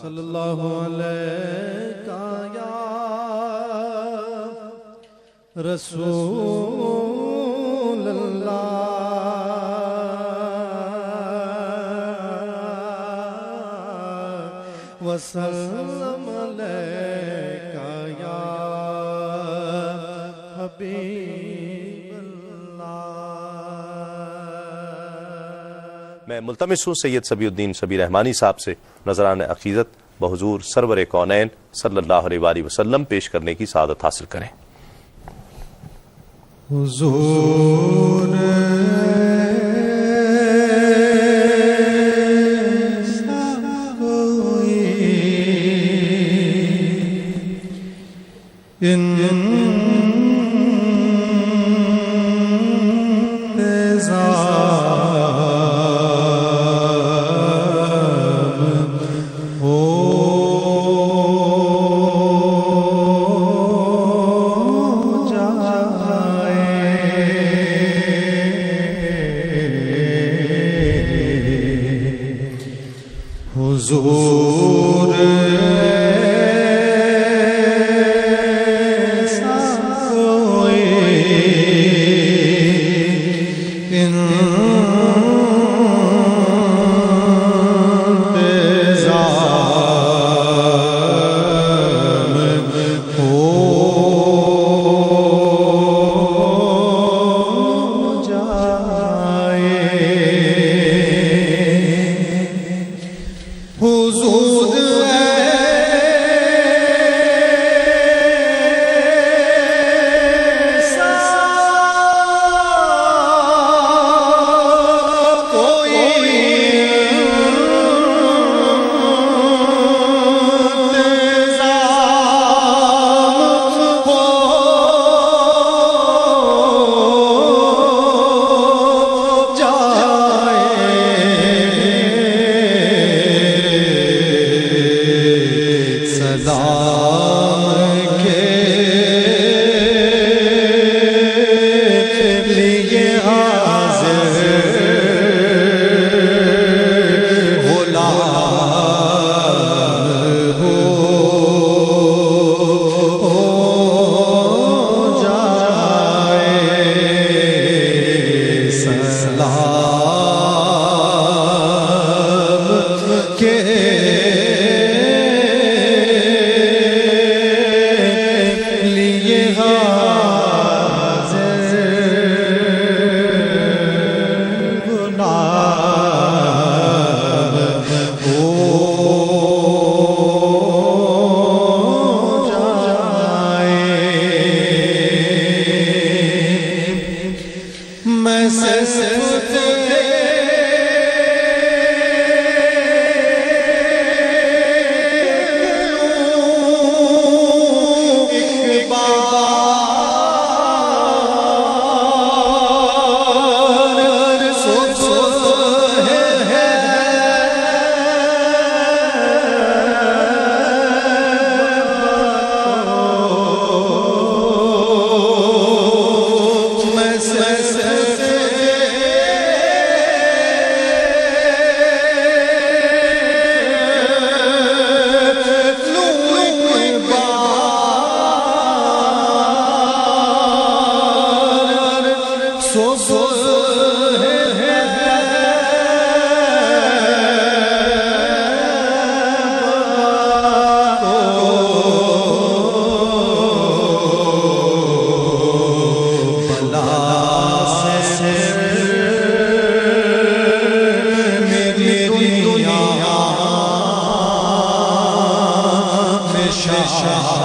صلی اللہ علیہ یا رسول اللہ وسلم علیک یا حبیب اللہ۔ میں ملتمس ہوں سید صبی الدین صبی رحمانی صاحب سے نذران عقیدت بحضور سرور کونین صلی اللہ علیہ وآلہ وسلم پیش کرنے کی سعادت حاصل کریں۔ حضور حضور ایسا کوئی انتظام ہو جائے۔ حضور ایسا کوئی انتظام ہو جائے۔ سلام کے لیے حاضر غلام ہو جائے۔ سلام کے لیے حاضر غلام ہو جائے۔ میں صرف شاہ